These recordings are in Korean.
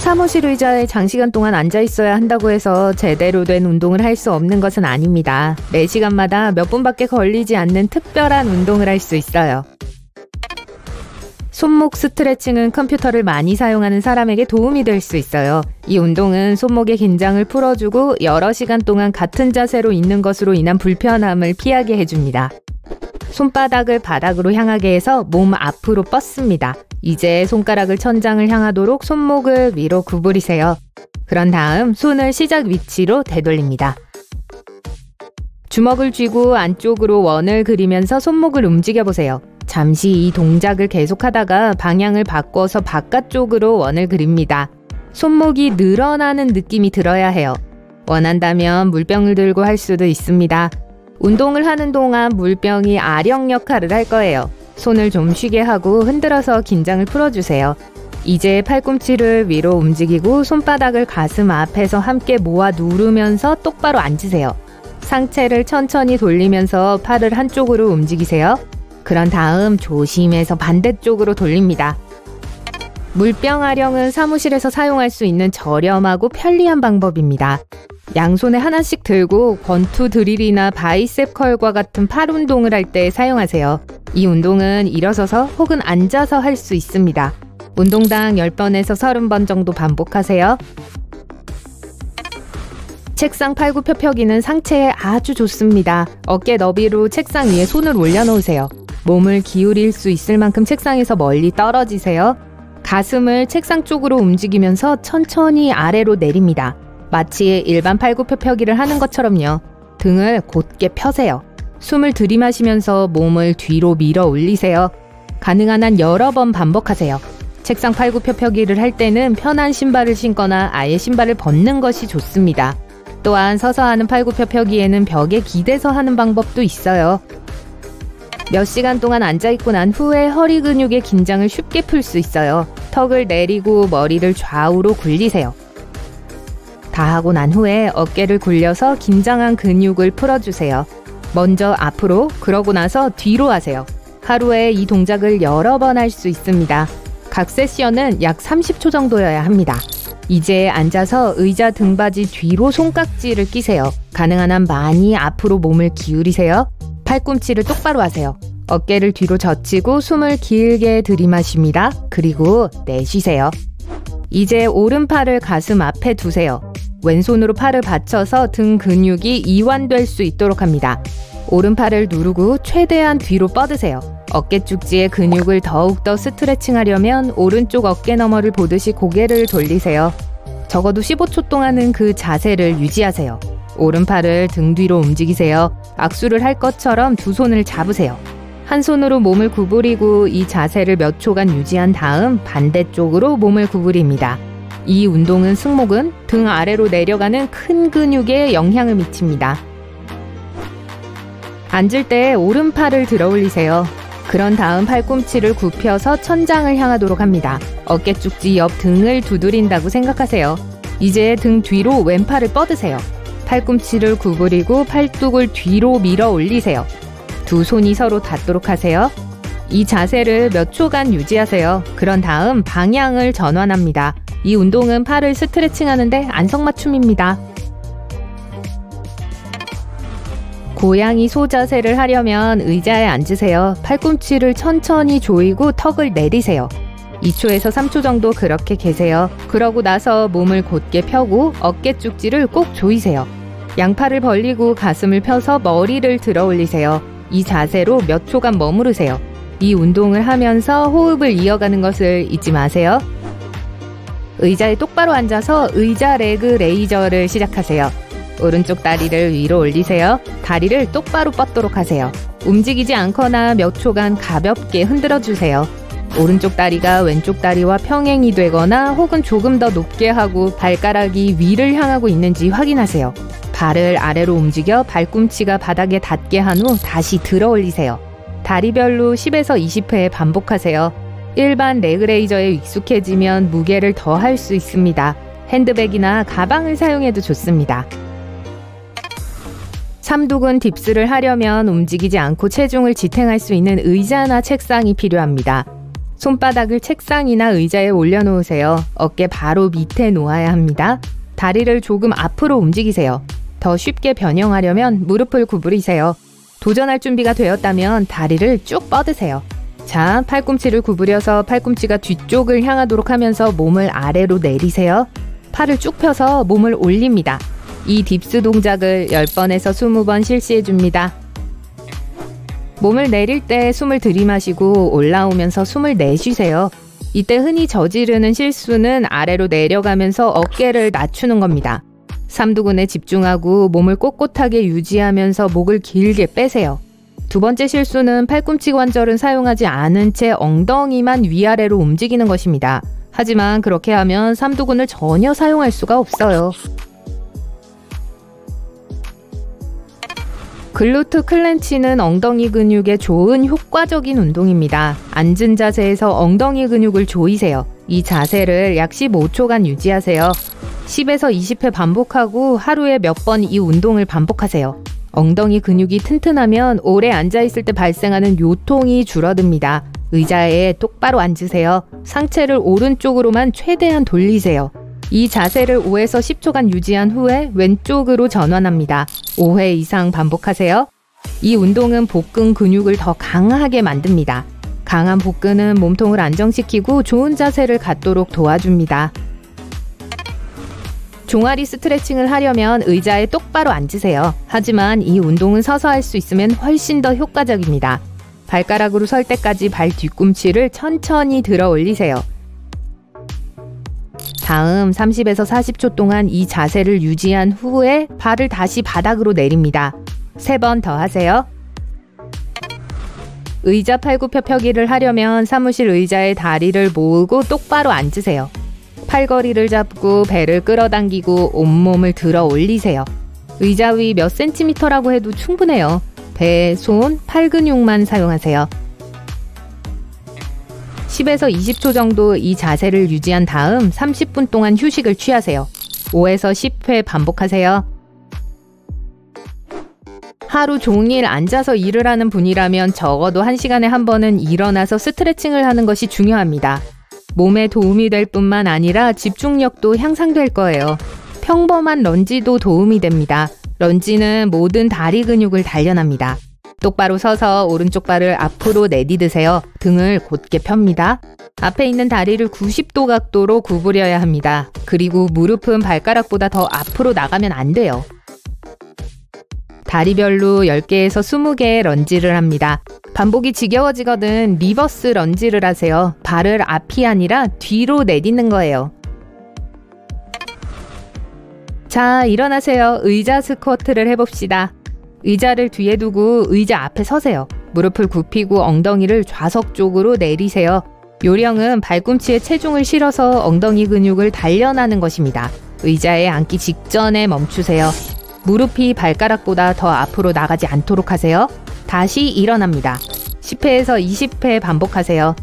사무실 의자에 장시간 동안 앉아 있어야 한다고 해서 제대로 된 운동을 할 수 없는 것은 아닙니다. 매 시간마다 몇 분밖에 걸리지 않는 특별한 운동을 할 수 있어요. 손목 스트레칭은 컴퓨터를 많이 사용하는 사람에게 도움이 될 수 있어요. 이 운동은 손목의 긴장을 풀어주고 여러 시간 동안 같은 자세로 있는 것으로 인한 불편함을 피하게 해줍니다. 손바닥을 바닥으로 향하게 해서 몸 앞으로 뻗습니다. 이제 손가락을 천장을 향하도록 손목을 위로 구부리세요. 그런 다음 손을 시작 위치로 되돌립니다. 주먹을 쥐고 안쪽으로 원을 그리면서 손목을 움직여보세요. 잠시 이 동작을 계속하다가 방향을 바꿔서 바깥쪽으로 원을 그립니다. 손목이 늘어나는 느낌이 들어야 해요. 원한다면 물병을 들고 할 수도 있습니다. 운동을 하는 동안 물병이 아령 역할을 할 거예요. 손을 좀 쉬게 하고 흔들어서 긴장을 풀어주세요. 이제 팔꿈치를 위로 움직이고 손바닥을 가슴 앞에서 함께 모아 누르면서 똑바로 앉으세요. 상체를 천천히 돌리면서 팔을 한쪽으로 움직이세요. 그런 다음 조심해서 반대쪽으로 돌립니다. 물병 아령은 사무실에서 사용할 수 있는 저렴하고 편리한 방법입니다. 양손에 하나씩 들고 권투 드릴이나 바이셉 컬과 같은 팔 운동을 할 때 사용하세요. 이 운동은 일어서서 혹은 앉아서 할 수 있습니다. 운동당 10번에서 30번 정도 반복하세요. 책상 팔굽혀펴기는 상체에 아주 좋습니다. 어깨 너비로 책상 위에 손을 올려놓으세요. 몸을 기울일 수 있을 만큼 책상에서 멀리 떨어지세요. 가슴을 책상 쪽으로 움직이면서 천천히 아래로 내립니다. 마치 일반 팔굽혀펴기를 하는 것처럼요. 등을 곧게 펴세요. 숨을 들이마시면서 몸을 뒤로 밀어 올리세요. 가능한 한 여러 번 반복하세요. 책상 팔굽혀펴기를 할 때는 편한 신발을 신거나 아예 신발을 벗는 것이 좋습니다. 또한 서서 하는 팔굽혀펴기에는 벽에 기대서 하는 방법도 있어요. 몇 시간 동안 앉아있고 난 후에 허리 근육의 긴장을 쉽게 풀 수 있어요. 턱을 내리고 머리를 좌우로 굴리세요. 다 하고 난 후에 어깨를 굴려서 긴장한 근육을 풀어주세요. 먼저 앞으로, 그러고 나서 뒤로 하세요. 하루에 이 동작을 여러 번 할 수 있습니다. 각 세션은 약 30초 정도여야 합니다. 이제 앉아서 의자 등받이 뒤로 손깍지를 끼세요. 가능한 한 많이 앞으로 몸을 기울이세요. 팔꿈치를 똑바로 하세요. 어깨를 뒤로 젖히고 숨을 길게 들이마십니다. 그리고 내쉬세요. 이제 오른팔을 가슴 앞에 두세요. 왼손으로 팔을 받쳐서 등 근육이 이완될 수 있도록 합니다. 오른팔을 누르고 최대한 뒤로 뻗으세요. 어깨 쪽지의 근육을 더욱더 스트레칭하려면 오른쪽 어깨너머를 보듯이 고개를 돌리세요. 적어도 15초 동안은 그 자세를 유지하세요. 오른팔을 등 뒤로 움직이세요. 악수를 할 것처럼 두 손을 잡으세요. 한 손으로 몸을 구부리고 이 자세를 몇 초간 유지한 다음 반대쪽으로 몸을 구부립니다. 이 운동은 승모근, 등 아래로 내려가는 큰 근육에 영향을 미칩니다. 앉을 때 오른팔을 들어 올리세요. 그런 다음 팔꿈치를 굽혀서 천장을 향하도록 합니다. 어깨 쪽지 옆 등을 두드린다고 생각하세요. 이제 등 뒤로 왼팔을 뻗으세요. 팔꿈치를 구부리고 팔뚝을 뒤로 밀어 올리세요. 두 손이 서로 닿도록 하세요. 이 자세를 몇 초간 유지하세요. 그런 다음 방향을 전환합니다. 이 운동은 팔을 스트레칭하는데 안성맞춤입니다. 고양이 소 자세를 하려면 의자에 앉으세요. 팔꿈치를 천천히 조이고 턱을 내리세요. 2초에서 3초 정도 그렇게 계세요. 그러고 나서 몸을 곧게 펴고 어깨 쪽지를 꼭 조이세요. 양팔을 벌리고 가슴을 펴서 머리를 들어 올리세요. 이 자세로 몇 초간 머무르세요. 이 운동을 하면서 호흡을 이어가는 것을 잊지 마세요. 의자에 똑바로 앉아서 의자 레그 레이저를 시작하세요. 오른쪽 다리를 위로 올리세요. 다리를 똑바로 뻗도록 하세요. 움직이지 않거나 몇 초간 가볍게 흔들어주세요. 오른쪽 다리가 왼쪽 다리와 평행이 되거나 혹은 조금 더 높게 하고 발가락이 위를 향하고 있는지 확인하세요. 발을 아래로 움직여 발꿈치가 바닥에 닿게 한 후 다시 들어 올리세요. 다리별로 10에서 20회 반복하세요. 일반 레그레이저에 익숙해지면 무게를 더 할 수 있습니다. 핸드백이나 가방을 사용해도 좋습니다. 삼두근 딥스를 하려면 움직이지 않고 체중을 지탱할 수 있는 의자나 책상이 필요합니다. 손바닥을 책상이나 의자에 올려놓으세요. 어깨 바로 밑에 놓아야 합니다. 다리를 조금 앞으로 움직이세요. 더 쉽게 변형하려면 무릎을 구부리세요. 도전할 준비가 되었다면 다리를 쭉 뻗으세요. 자, 팔꿈치를 구부려서 팔꿈치가 뒤쪽을 향하도록 하면서 몸을 아래로 내리세요. 팔을 쭉 펴서 몸을 올립니다. 이 딥스 동작을 10번에서 20번 실시해줍니다. 몸을 내릴 때 숨을 들이마시고 올라오면서 숨을 내쉬세요. 이때 흔히 저지르는 실수는 아래로 내려가면서 어깨를 낮추는 겁니다. 삼두근에 집중하고 몸을 꼿꼿하게 유지하면서 목을 길게 빼세요. 두 번째 실수는 팔꿈치 관절은 사용하지 않은 채 엉덩이만 위아래로 움직이는 것입니다. 하지만 그렇게 하면 삼두근을 전혀 사용할 수가 없어요. 글루트 클렌치는 엉덩이 근육에 좋은 효과적인 운동입니다. 앉은 자세에서 엉덩이 근육을 조이세요. 이 자세를 약 15초간 유지하세요. 10에서 20회 반복하고 하루에 몇 번 이 운동을 반복하세요. 엉덩이 근육이 튼튼하면 오래 앉아있을 때 발생하는 요통이 줄어듭니다. 의자에 똑바로 앉으세요. 상체를 오른쪽으로만 최대한 돌리세요. 이 자세를 5에서 10초간 유지한 후에 왼쪽으로 전환합니다. 5회 이상 반복하세요. 이 운동은 복근 근육을 더 강하게 만듭니다. 강한 복근은 몸통을 안정시키고 좋은 자세를 갖도록 도와줍니다. 종아리 스트레칭을 하려면 의자에 똑바로 앉으세요. 하지만 이 운동은 서서 할 수 있으면 훨씬 더 효과적입니다. 발가락으로 설 때까지 발 뒤꿈치를 천천히 들어 올리세요. 다음 30에서 40초 동안 이 자세를 유지한 후에 발을 다시 바닥으로 내립니다. 3번 더 하세요. 의자 팔굽혀펴기를 하려면 사무실 의자에 다리를 모으고 똑바로 앉으세요. 팔걸이를 잡고 배를 끌어당기고 온몸을 들어 올리세요. 의자 위 몇 센티미터라고 해도 충분해요. 배, 손, 팔 근육만 사용하세요. 10에서 20초 정도 이 자세를 유지한 다음 30분 동안 휴식을 취하세요. 5에서 10회 반복하세요. 하루 종일 앉아서 일을 하는 분이라면 적어도 1시간에 한 번은 일어나서 스트레칭을 하는 것이 중요합니다. 몸에 도움이 될 뿐만 아니라 집중력도 향상될 거예요. 평범한 런지도 도움이 됩니다. 런지는 모든 다리 근육을 단련합니다. 똑바로 서서 오른쪽 발을 앞으로 내디드세요. 등을 곧게 펴니다. 앞에 있는 다리를 90도 각도로 구부려야 합니다. 그리고 무릎은 발가락보다 더 앞으로 나가면 안 돼요. 다리별로 10개에서 20개의 런지를 합니다. 반복이 지겨워지거든 리버스 런지를 하세요. 발을 앞이 아니라 뒤로 내딛는 거예요. 자, 일어나세요. 의자 스쿼트를 해봅시다. 의자를 뒤에 두고 의자 앞에 서세요. 무릎을 굽히고 엉덩이를 좌석 쪽으로 내리세요. 요령은 발꿈치에 체중을 실어서 엉덩이 근육을 단련하는 것입니다. 의자에 앉기 직전에 멈추세요. 무릎이 발가락보다 더 앞으로 나가지 않도록 하세요. 다시 일어납니다. 10회에서 20회 반복하세요.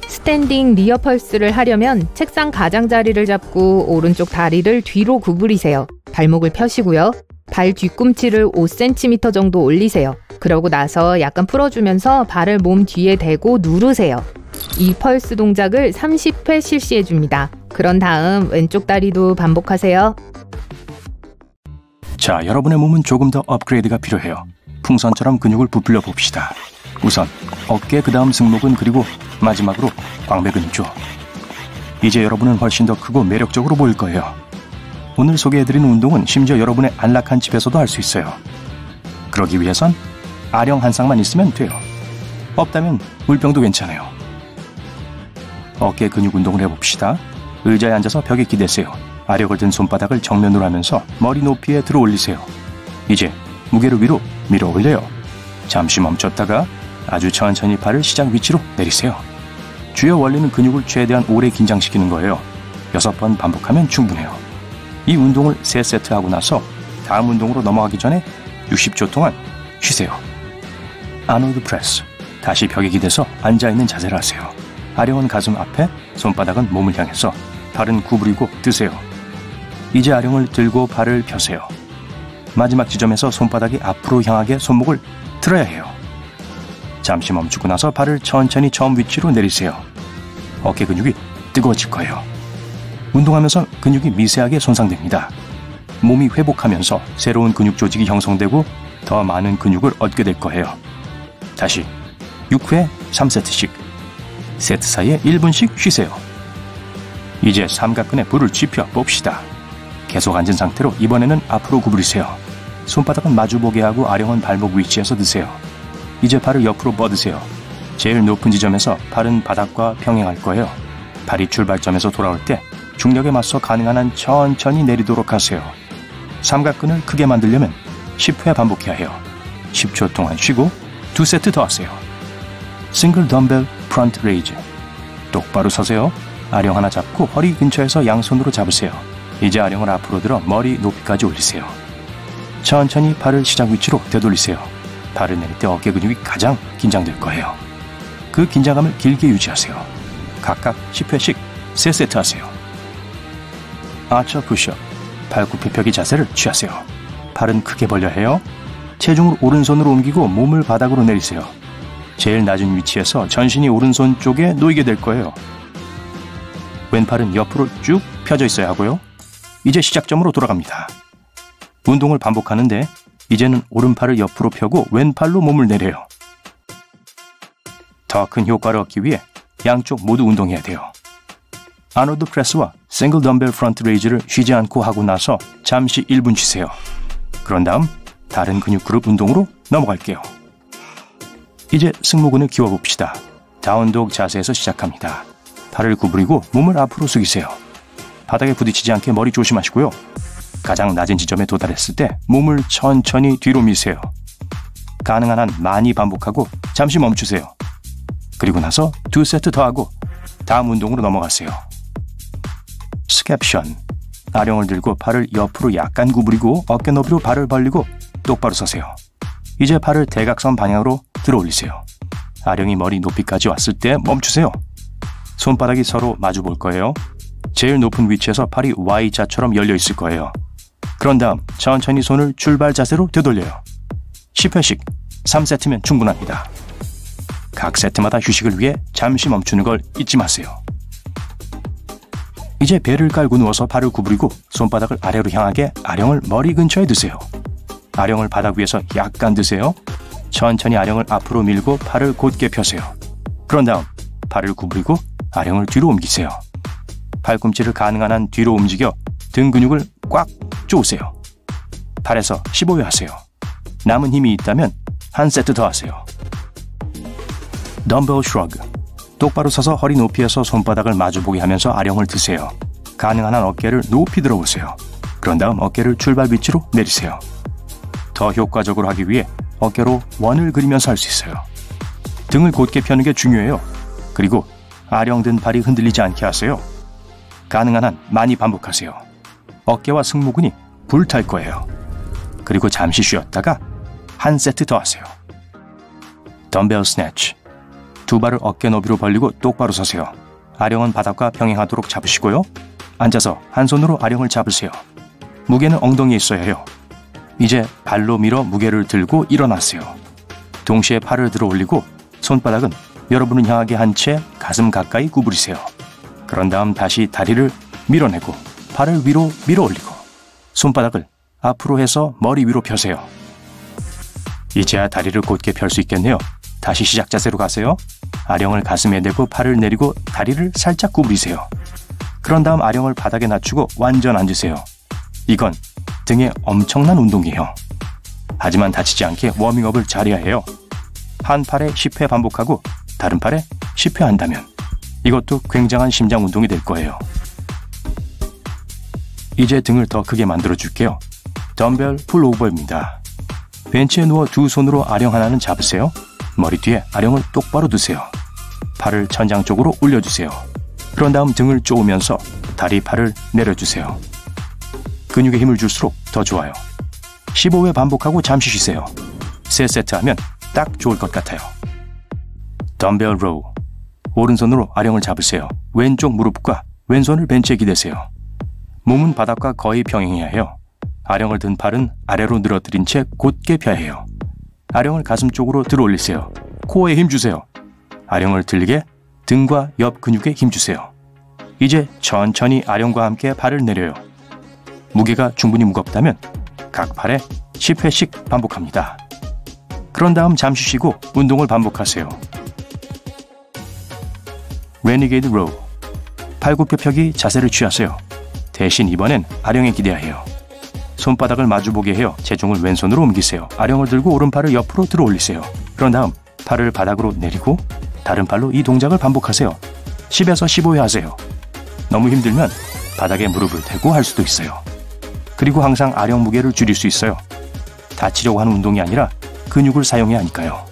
스탠딩 리어 펄스를 하려면 책상 가장자리를 잡고 오른쪽 다리를 뒤로 구부리세요. 발목을 펴시고요. 발 뒤꿈치를 5cm 정도 올리세요. 그러고 나서 약간 풀어주면서 발을 몸 뒤에 대고 누르세요. 이 펄스 동작을 30회 실시해줍니다. 그런 다음 왼쪽 다리도 반복하세요. 자, 여러분의 몸은 조금 더 업그레이드가 필요해요. 풍선처럼 근육을 부풀려 봅시다. 우선 어깨, 그 다음 승모근, 그리고 마지막으로 광배 근육죠. 이제 여러분은 훨씬 더 크고 매력적으로 보일 거예요. 오늘 소개해드리는 운동은 심지어 여러분의 안락한 집에서도 할 수 있어요. 그러기 위해선 아령 한 쌍만 있으면 돼요. 없다면 물병도 괜찮아요. 어깨 근육 운동을 해봅시다. 의자에 앉아서 벽에 기대세요. 아령을 든 손바닥을 정면으로 하면서 머리 높이에 들어 올리세요. 이제 무게를 위로 밀어 올려요. 잠시 멈췄다가 아주 천천히 발을 시작 위치로 내리세요. 주요 원리는 근육을 최대한 오래 긴장시키는 거예요. 6번 반복하면 충분해요. 이 운동을 3세트 하고 나서 다음 운동으로 넘어가기 전에 60초 동안 쉬세요. 아놀드 프레스. 다시 벽에 기대서 앉아있는 자세를 하세요. 아령은 가슴 앞에, 손바닥은 몸을 향해서, 발은 구부리고 드세요. 이제 아령을 들고 발을 펴세요. 마지막 지점에서 손바닥이 앞으로 향하게 손목을 틀어야 해요. 잠시 멈추고 나서 발을 천천히 처음 위치로 내리세요. 어깨 근육이 뜨거워질 거예요. 운동하면서 근육이 미세하게 손상됩니다. 몸이 회복하면서 새로운 근육 조직이 형성되고 더 많은 근육을 얻게 될 거예요. 다시 6회 3세트씩. 세트 사이에 1분씩 쉬세요. 이제 삼각근에 불을 지펴 봅시다. 계속 앉은 상태로 이번에는 앞으로 구부리세요. 손바닥은 마주보게 하고 아령은 발목 위치에서 드세요. 이제 발을 옆으로 뻗으세요. 제일 높은 지점에서 발은 바닥과 평행할 거예요. 발이 출발점에서 돌아올 때 중력에 맞서 가능한 한 천천히 내리도록 하세요. 삼각근을 크게 만들려면 10회 반복해야 해요. 10초 동안 쉬고 2세트 더 하세요. 싱글 덤벨 프론트 레이즈. 똑바로 서세요. 아령 하나 잡고 허리 근처에서 양손으로 잡으세요. 이제 아령을 앞으로 들어 머리 높이까지 올리세요. 천천히 발을 시작 위치로 되돌리세요. 발을 내릴 때 어깨 근육이 가장 긴장될 거예요. 그 긴장감을 길게 유지하세요. 각각 10회씩 3세트 하세요. 아처 푸시업. 발굽히 펴기 자세를 취하세요. 팔은 크게 벌려야 해요. 체중을 오른손으로 옮기고 몸을 바닥으로 내리세요. 제일 낮은 위치에서 전신이 오른손 쪽에 놓이게 될 거예요. 왼팔은 옆으로 쭉 펴져 있어야 하고요. 이제 시작점으로 돌아갑니다. 운동을 반복하는데 이제는 오른팔을 옆으로 펴고 왼팔로 몸을 내려요. 더 큰 효과를 얻기 위해 양쪽 모두 운동해야 돼요. 아놀드 프레스와 싱글 덤벨 프론트 레이즈를 쉬지 않고 하고 나서 잠시 1분 쉬세요. 그런 다음 다른 근육 그룹 운동으로 넘어갈게요. 이제 승모근을 키워봅시다. 다운독 자세에서 시작합니다. 팔을 구부리고 몸을 앞으로 숙이세요. 바닥에 부딪히지 않게 머리 조심하시고요. 가장 낮은 지점에 도달했을 때 몸을 천천히 뒤로 미세요. 가능한 한 많이 반복하고 잠시 멈추세요. 그리고 나서 2세트 더 하고 다음 운동으로 넘어가세요. 스캡션. 아령을 들고 팔을 옆으로 약간 구부리고 어깨 너비로 발을 벌리고 똑바로 서세요. 이제 팔을 대각선 방향으로 들어 올리세요. 아령이 머리 높이까지 왔을 때 멈추세요. 손바닥이 서로 마주 볼 거예요. 제일 높은 위치에서 팔이 Y자처럼 열려 있을 거예요. 그런 다음 천천히 손을 출발 자세로 되돌려요. 10회씩 3세트면 충분합니다. 각 세트마다 휴식을 위해 잠시 멈추는 걸 잊지 마세요. 이제 배를 깔고 누워서 발을 구부리고 손바닥을 아래로 향하게 아령을 머리 근처에 드세요. 아령을 바닥 위에서 약간 드세요. 천천히 아령을 앞으로 밀고 팔을 곧게 펴세요. 그런 다음 발을 구부리고 아령을 뒤로 옮기세요. 팔꿈치를 가능한 한 뒤로 움직여 등 근육을 꽉 조으세요. 8에서 15회 하세요. 남은 힘이 있다면 한 세트 더 하세요. 덤벨 슈러그. 똑바로 서서 허리 높이에서 손바닥을 마주보게 하면서 아령을 드세요. 가능한 한 어깨를 높이 들어보세요. 그런 다음 어깨를 출발 위치로 내리세요. 더 효과적으로 하기 위해 어깨로 원을 그리면서 할 수 있어요. 등을 곧게 펴는 게 중요해요. 그리고 아령 든 발이 흔들리지 않게 하세요. 가능한 한 많이 반복하세요. 어깨와 승모근이 불탈 거예요. 그리고 잠시 쉬었다가 한 세트 더 하세요. 덤벨 스네치. 두 발을 어깨 너비로 벌리고 똑바로 서세요. 아령은 바닥과 평행하도록 잡으시고요. 앉아서 한 손으로 아령을 잡으세요. 무게는 엉덩이에 있어야 해요. 이제 발로 밀어 무게를 들고 일어나세요. 동시에 팔을 들어 올리고 손바닥은 여러분을 향하게 한 채 가슴 가까이 구부리세요. 그런 다음 다시 다리를 밀어내고 팔을 위로 밀어 올리고 손바닥을 앞으로 해서 머리 위로 펴세요. 이제야 다리를 곧게 펼 수 있겠네요. 다시 시작 자세로 가세요. 아령을 가슴에 대고 팔을 내리고 다리를 살짝 구부리세요. 그런 다음 아령을 바닥에 낮추고 완전 앉으세요. 이건 등에 엄청난 운동이에요. 하지만 다치지 않게 워밍업을 잘해야 해요. 한 팔에 10회 반복하고 다른 팔에 10회 한다면 이것도 굉장한 심장 운동이 될 거예요. 이제 등을 더 크게 만들어 줄게요. 덤벨 풀오버입니다. 벤치에 누워 두 손으로 아령 하나는 잡으세요. 머리 뒤에 아령을 똑바로 두세요. 팔을 천장 쪽으로 올려주세요. 그런 다음 등을 쪼으면서 다리 팔을 내려주세요. 근육에 힘을 줄수록 더 좋아요. 15회 반복하고 잠시 쉬세요. 3세트 하면 딱 좋을 것 같아요. 덤벨 로우. 오른손으로 아령을 잡으세요. 왼쪽 무릎과 왼손을 벤치에 기대세요. 몸은 바닥과 거의 평행해야 해요. 아령을 든 팔은 아래로 늘어뜨린 채 곧게 펴야 해요. 아령을 가슴 쪽으로 들어 올리세요. 코어에 힘주세요. 아령을 들리게 등과 옆 근육에 힘주세요. 이제 천천히 아령과 함께 발을 내려요. 무게가 충분히 무겁다면 각 팔에 10회씩 반복합니다. 그런 다음 잠시 쉬고 운동을 반복하세요. 레니게이드 로우. 팔굽혀펴기 자세를 취하세요. 대신 이번엔 아령에 기대야 해요. 손바닥을 마주보게 해요. 체중을 왼손으로 옮기세요. 아령을 들고 오른팔을 옆으로 들어 올리세요. 그런 다음 팔을 바닥으로 내리고 다른 팔로 이 동작을 반복하세요. 10에서 15회 하세요. 너무 힘들면 바닥에 무릎을 대고 할 수도 있어요. 그리고 항상 아령 무게를 줄일 수 있어요. 다치려고 하는 운동이 아니라 근육을 사용해야 하니까요.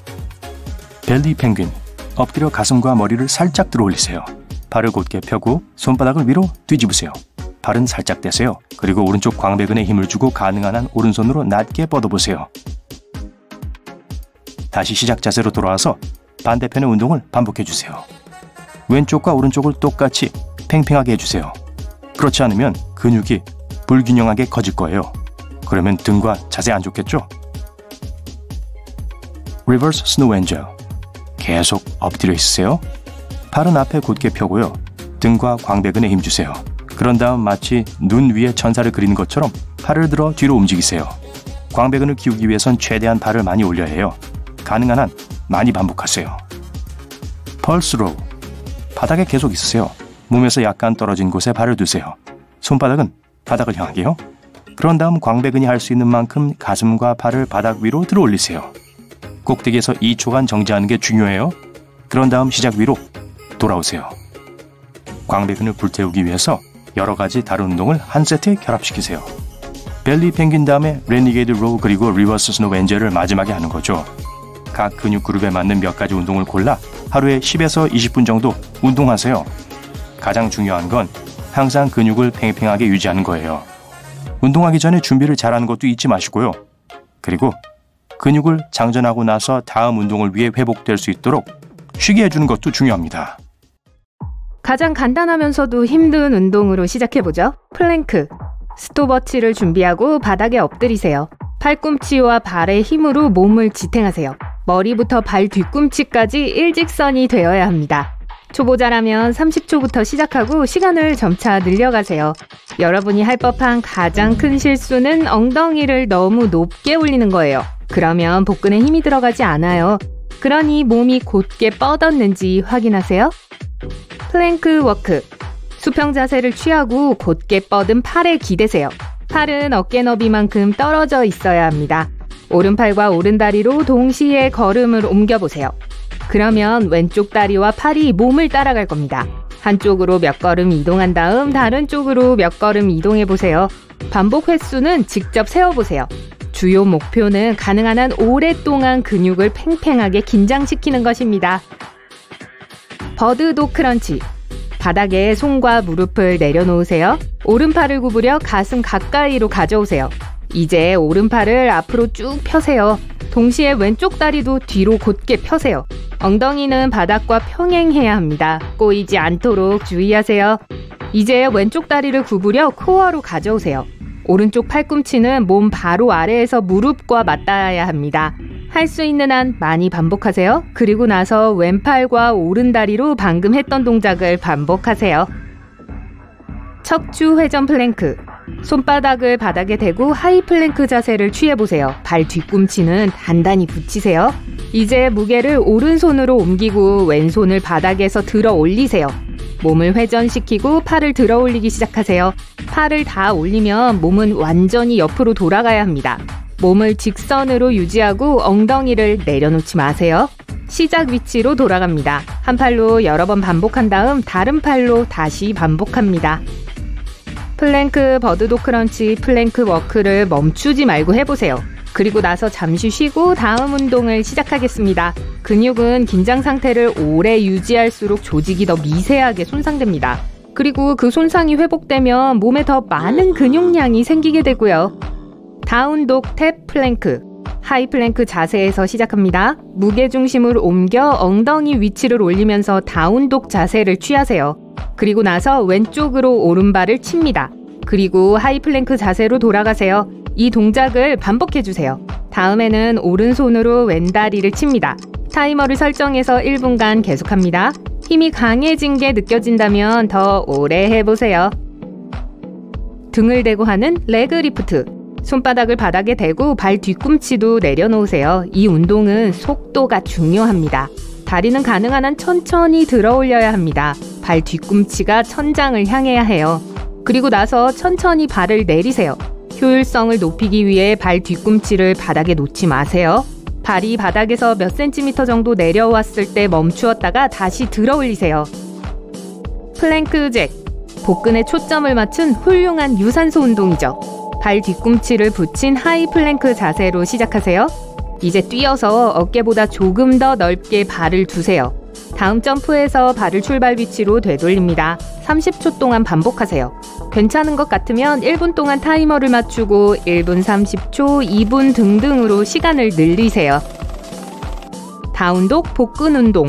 벨리 펭귄. 엎드려 가슴과 머리를 살짝 들어 올리세요. 팔을 곧게 펴고 손바닥을 위로 뒤집으세요. 팔은 살짝 떼세요. 그리고 오른쪽 광배근에 힘을 주고 가능한 한 오른손으로 낮게 뻗어보세요. 다시 시작 자세로 돌아와서 반대편의 운동을 반복해주세요. 왼쪽과 오른쪽을 똑같이 팽팽하게 해주세요. 그렇지 않으면 근육이 불균형하게 커질 거예요. 그러면 등과 자세 안 좋겠죠? 리버스 스노우 엔젤. 계속 엎드려 있으세요. 팔은 앞에 곧게 펴고요. 등과 광배근에 힘주세요. 그런 다음 마치 눈 위에 천사를 그리는 것처럼 팔을 들어 뒤로 움직이세요. 광배근을 키우기 위해선 최대한 발을 많이 올려야 해요. 가능한 한 많이 반복하세요. 펄스 로우. 바닥에 계속 있으세요. 몸에서 약간 떨어진 곳에 발을 두세요. 손바닥은 바닥을 향하게요. 그런 다음 광배근이 할 수 있는 만큼 가슴과 팔을 바닥 위로 들어 올리세요. 꼭대기에서 2초간 정지하는 게 중요해요. 그런 다음 시작 위로 돌아오세요. 광배근을 불태우기 위해서 여러 가지 다른 운동을 한 세트에 결합시키세요. 벨리 펭귄 다음에 레니게이드 로우 그리고 리버스 스노우 엔젤을 마지막에 하는 거죠. 각 근육 그룹에 맞는 몇 가지 운동을 골라 하루에 10에서 20분 정도 운동하세요. 가장 중요한 건 항상 근육을 팽팽하게 유지하는 거예요. 운동하기 전에 준비를 잘하는 것도 잊지 마시고요. 그리고 근육을 장전하고 나서 다음 운동을 위해 회복될 수 있도록 쉬게 해주는 것도 중요합니다. 가장 간단하면서도 힘든 운동으로 시작해보죠. 플랭크. 스톱워치를 준비하고 바닥에 엎드리세요. 팔꿈치와 발의 힘으로 몸을 지탱하세요. 머리부터 발 뒤꿈치까지 일직선이 되어야 합니다. 초보자라면 30초부터 시작하고 시간을 점차 늘려가세요. 여러분이 할 법한 가장 큰 실수는 엉덩이를 너무 높게 올리는 거예요. 그러면 복근에 힘이 들어가지 않아요. 그러니 몸이 곧게 뻗었는지 확인하세요. 플랭크 워크. 수평 자세를 취하고 곧게 뻗은 팔에 기대세요. 팔은 어깨 너비만큼 떨어져 있어야 합니다. 오른팔과 오른다리로 동시에 걸음을 옮겨보세요. 그러면 왼쪽 다리와 팔이 몸을 따라갈 겁니다. 한쪽으로 몇 걸음 이동한 다음 다른 쪽으로 몇 걸음 이동해보세요. 반복 횟수는 직접 세워보세요. 주요 목표는 가능한 한 오랫동안 근육을 팽팽하게 긴장시키는 것입니다. 버드독 크런치. 바닥에 손과 무릎을 내려놓으세요. 오른팔을 구부려 가슴 가까이로 가져오세요. 이제 오른팔을 앞으로 쭉 펴세요. 동시에 왼쪽 다리도 뒤로 곧게 펴세요. 엉덩이는 바닥과 평행해야 합니다. 꼬이지 않도록 주의하세요. 이제 왼쪽 다리를 구부려 코어로 가져오세요. 오른쪽 팔꿈치는 몸 바로 아래에서 무릎과 맞닿아야 합니다. 할 수 있는 한 많이 반복하세요. 그리고 나서 왼팔과 오른다리로 방금 했던 동작을 반복하세요. 척추 회전 플랭크. 손바닥을 바닥에 대고 하이 플랭크 자세를 취해보세요. 발 뒤꿈치는 단단히 붙이세요. 이제 무게를 오른손으로 옮기고 왼손을 바닥에서 들어 올리세요. 몸을 회전시키고 팔을 들어 올리기 시작하세요. 팔을 다 올리면 몸은 완전히 옆으로 돌아가야 합니다. 몸을 직선으로 유지하고 엉덩이를 내려놓지 마세요. 시작 위치로 돌아갑니다. 한 팔로 여러 번 반복한 다음 다른 팔로 다시 반복합니다. 플랭크, 버드독 크런치, 플랭크 워크를 멈추지 말고 해보세요. 그리고 나서 잠시 쉬고 다음 운동을 시작하겠습니다. 근육은 긴장 상태를 오래 유지할수록 조직이 더 미세하게 손상됩니다. 그리고 그 손상이 회복되면 몸에 더 많은 근육량이 생기게 되고요. 다운독 탭 플랭크. 하이 플랭크 자세에서 시작합니다. 무게중심을 옮겨 엉덩이 위치를 올리면서 다운독 자세를 취하세요. 그리고 나서 왼쪽으로 오른발을 칩니다. 그리고 하이 플랭크 자세로 돌아가세요. 이 동작을 반복해주세요. 다음에는 오른손으로 왼다리를 칩니다. 타이머를 설정해서 1분간 계속합니다. 힘이 강해진 게 느껴진다면 더 오래 해보세요. 등을 대고 하는 레그 리프트. 손바닥을 바닥에 대고 발 뒤꿈치도 내려놓으세요. 이 운동은 속도가 중요합니다. 다리는 가능한 한 천천히 들어 올려야 합니다. 발 뒤꿈치가 천장을 향해야 해요. 그리고 나서 천천히 발을 내리세요. 효율성을 높이기 위해 발 뒤꿈치를 바닥에 놓지 마세요. 발이 바닥에서 몇 센티미터 정도 내려왔을 때 멈추었다가 다시 들어 올리세요. 플랭크 잭. 복근에 초점을 맞춘 훌륭한 유산소 운동이죠. 발 뒤꿈치를 붙인 하이 플랭크 자세로 시작하세요. 이제 뛰어서 어깨보다 조금 더 넓게 발을 두세요. 다음 점프에서 발을 출발 위치로 되돌립니다. 30초 동안 반복하세요. 괜찮은 것 같으면 1분 동안 타이머를 맞추고 1분 30초, 2분 등등으로 시간을 늘리세요. 다운독 복근 운동.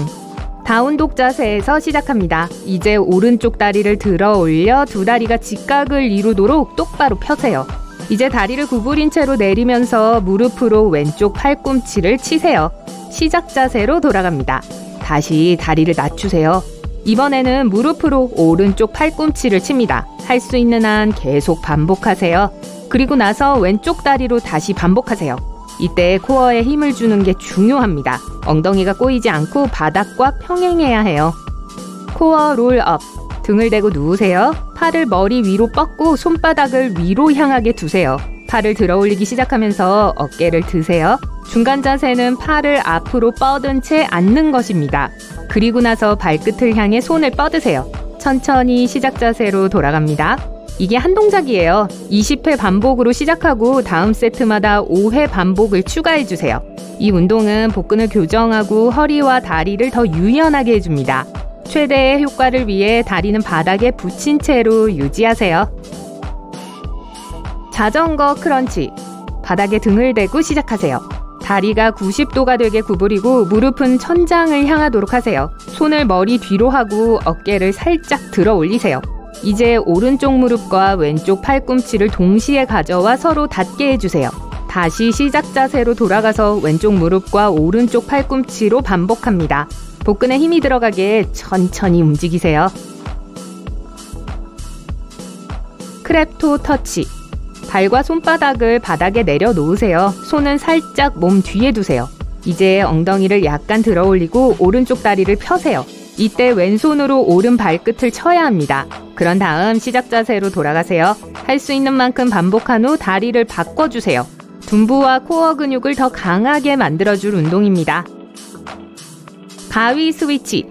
다운독 자세에서 시작합니다. 이제 오른쪽 다리를 들어 올려 두 다리가 직각을 이루도록 똑바로 펴세요. 이제 다리를 구부린 채로 내리면서 무릎으로 왼쪽 팔꿈치를 치세요. 시작 자세로 돌아갑니다. 다시 다리를 낮추세요. 이번에는 무릎으로 오른쪽 팔꿈치를 칩니다. 할 수 있는 한 계속 반복하세요. 그리고 나서 왼쪽 다리로 다시 반복하세요. 이때 코어에 힘을 주는 게 중요합니다. 엉덩이가 꼬이지 않고 바닥과 평행해야 해요. 코어 롤업. 등을 대고 누우세요. 팔을 머리 위로 뻗고 손바닥을 위로 향하게 두세요. 팔을 들어 올리기 시작하면서 어깨를 드세요. 중간 자세는 팔을 앞으로 뻗은 채 앉는 것입니다. 그리고 나서 발끝을 향해 손을 뻗으세요. 천천히 시작 자세로 돌아갑니다. 이게 한 동작이에요. 20회 반복으로 시작하고 다음 세트마다 5회 반복을 추가해주세요. 이 운동은 복근을 교정하고 허리와 다리를 더 유연하게 해줍니다. 최대의 효과를 위해 다리는 바닥에 붙인 채로 유지하세요. 자전거 크런치. 바닥에 등을 대고 시작하세요. 다리가 90도가 되게 구부리고 무릎은 천장을 향하도록 하세요. 손을 머리 뒤로 하고 어깨를 살짝 들어 올리세요. 이제 오른쪽 무릎과 왼쪽 팔꿈치를 동시에 가져와 서로 닿게 해주세요. 다시 시작 자세로 돌아가서 왼쪽 무릎과 오른쪽 팔꿈치로 반복합니다. 복근에 힘이 들어가게 천천히 움직이세요. 크랩토 터치. 발과 손바닥을 바닥에 내려놓으세요. 손은 살짝 몸 뒤에 두세요. 이제 엉덩이를 약간 들어 올리고 오른쪽 다리를 펴세요. 이때 왼손으로 오른 발끝을 쳐야 합니다. 그런 다음 시작 자세로 돌아가세요. 할 수 있는 만큼 반복한 후 다리를 바꿔주세요. 둔부와 코어 근육을 더 강하게 만들어줄 운동입니다. 가위 스위치.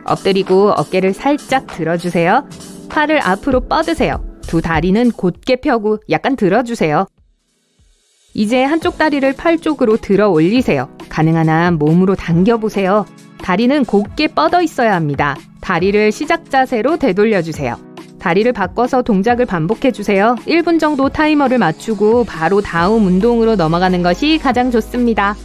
엎드리고 어깨를 살짝 들어주세요. 팔을 앞으로 뻗으세요. 두 다리는 곧게 펴고 약간 들어주세요. 이제 한쪽 다리를 팔 쪽으로 들어 올리세요. 가능한 한 몸으로 당겨보세요. 다리는 곧게 뻗어 있어야 합니다. 다리를 시작 자세로 되돌려주세요. 다리를 바꿔서 동작을 반복해주세요. 1분 정도 타이머를 맞추고 바로 다음 운동으로 넘어가는 것이 가장 좋습니다.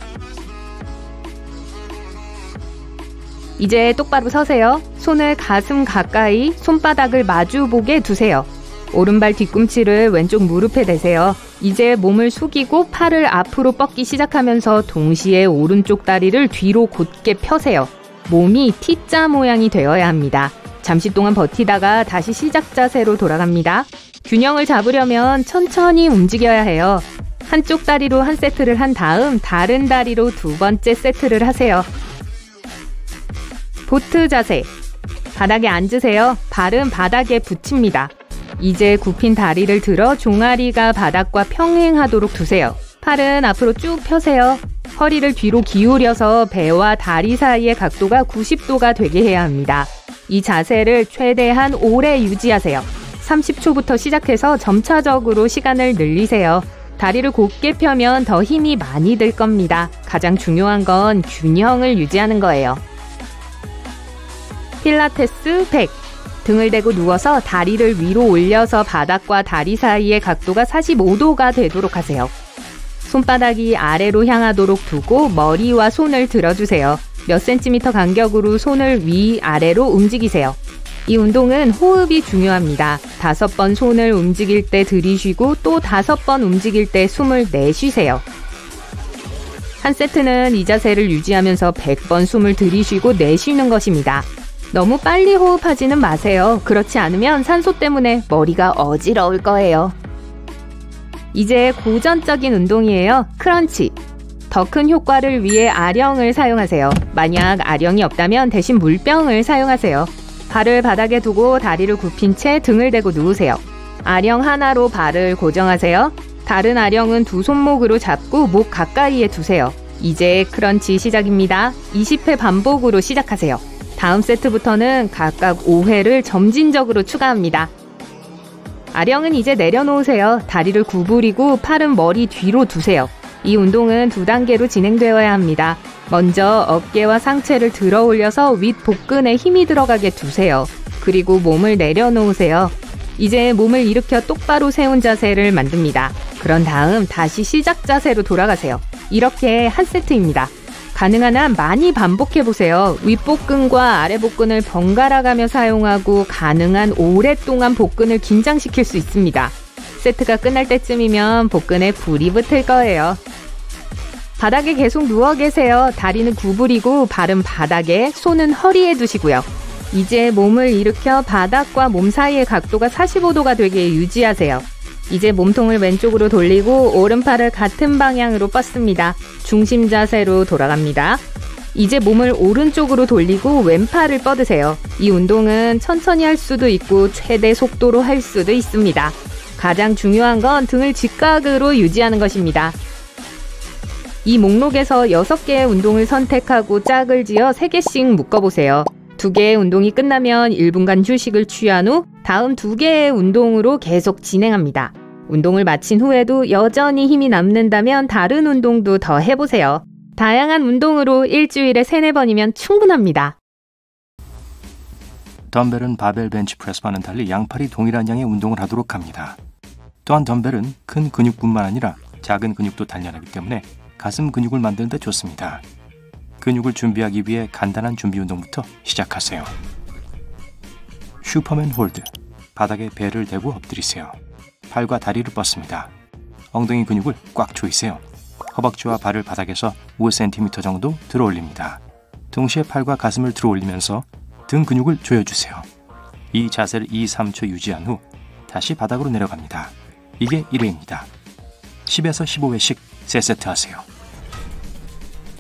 이제 똑바로 서세요. 손을 가슴 가까이 손바닥을 마주보게 두세요. 오른발 뒤꿈치를 왼쪽 무릎에 대세요. 이제 몸을 숙이고 팔을 앞으로 뻗기 시작하면서 동시에 오른쪽 다리를 뒤로 곧게 펴세요. 몸이 T자 모양이 되어야 합니다. 잠시 동안 버티다가 다시 시작 자세로 돌아갑니다. 균형을 잡으려면 천천히 움직여야 해요. 한쪽 다리로 한 세트를 한 다음 다른 다리로 두 번째 세트를 하세요. 보트 자세. 바닥에 앉으세요. 발은 바닥에 붙입니다. 이제 굽힌 다리를 들어 종아리가 바닥과 평행하도록 두세요. 팔은 앞으로 쭉 펴세요. 허리를 뒤로 기울여서 배와 다리 사이의 각도가 90도가 되게 해야 합니다. 이 자세를 최대한 오래 유지하세요. 30초부터 시작해서 점차적으로 시간을 늘리세요. 다리를 곧게 펴면 더 힘이 많이 들 겁니다. 가장 중요한 건 균형을 유지하는 거예요. 필라테스 100. 등을 대고 누워서 다리를 위로 올려서 바닥과 다리 사이의 각도가 45도가 되도록 하세요. 손바닥이 아래로 향하도록 두고 머리와 손을 들어주세요. 몇 센티미터 간격으로 손을 위아래로 움직이세요. 이 운동은 호흡이 중요합니다. 5번 손을 움직일 때 들이쉬고 또 5번 움직일 때 숨을 내쉬세요. 한 세트는 이 자세를 유지하면서 100번 숨을 들이쉬고 내쉬는 것입니다. 너무 빨리 호흡하지는 마세요. 그렇지 않으면 산소 때문에 머리가 어지러울 거예요. 이제 고전적인 운동이에요. 크런치. 더 큰 효과를 위해 아령을 사용하세요. 만약 아령이 없다면 대신 물병을 사용하세요. 발을 바닥에 두고 다리를 굽힌 채 등을 대고 누우세요. 아령 하나로 발을 고정하세요. 다른 아령은 두 손목으로 잡고 목 가까이에 두세요. 이제 크런치 시작입니다. 20회 반복으로 시작하세요. 다음 세트부터는 각각 5회를 점진적으로 추가합니다. 아령은 이제 내려놓으세요. 다리를 구부리고 팔은 머리 뒤로 두세요. 이 운동은 2단계로 진행되어야 합니다. 먼저 어깨와 상체를 들어 올려서 윗 복근에 힘이 들어가게 두세요. 그리고 몸을 내려놓으세요. 이제 몸을 일으켜 똑바로 세운 자세를 만듭니다. 그런 다음 다시 시작 자세로 돌아가세요. 이렇게 한 세트입니다. 가능한 한 많이 반복해보세요. 윗복근과 아래복근을 번갈아 가며 사용하고 가능한 오랫동안 복근을 긴장시킬 수 있습니다. 세트가 끝날 때쯤이면 복근에 불이 붙을 거예요. 바닥에 계속 누워 계세요. 다리는 구부리고 발은 바닥에, 손은 허리에 두시고요. 이제 몸을 일으켜 바닥과 몸 사이의 각도가 45도가 되게 유지하세요. 이제 몸통을 왼쪽으로 돌리고 오른팔을 같은 방향으로 뻗습니다. 중심 자세로 돌아갑니다. 이제 몸을 오른쪽으로 돌리고 왼팔을 뻗으세요. 이 운동은 천천히 할 수도 있고 최대 속도로 할 수도 있습니다. 가장 중요한 건 등을 직각으로 유지하는 것입니다. 이 목록에서 6개의 운동을 선택하고 짝을 지어 3개씩 묶어보세요. 2개의 운동이 끝나면 1분간 휴식을 취한 후 다음 2개의 운동으로 계속 진행합니다. 운동을 마친 후에도 여전히 힘이 남는다면 다른 운동도 더 해보세요. 다양한 운동으로 일주일에 3-4번이면 충분합니다. 덤벨은 바벨 벤치프레스와는 달리 양팔이 동일한 양의 운동을 하도록 합니다. 또한 덤벨은 큰 근육뿐만 아니라 작은 근육도 단련하기 때문에 가슴 근육을 만드는 데 좋습니다. 근육을 준비하기 위해 간단한 준비 운동부터 시작하세요. 슈퍼맨 홀드. 바닥에 배를 대고 엎드리세요. 팔과 다리를 뻗습니다. 엉덩이 근육을 꽉 조이세요. 허벅지와 발을 바닥에서 5cm 정도 들어 올립니다. 동시에 팔과 가슴을 들어 올리면서 등 근육을 조여주세요. 이 자세를 2-3초 유지한 후 다시 바닥으로 내려갑니다. 이게 1회입니다. 10에서 15회씩 3세트 하세요.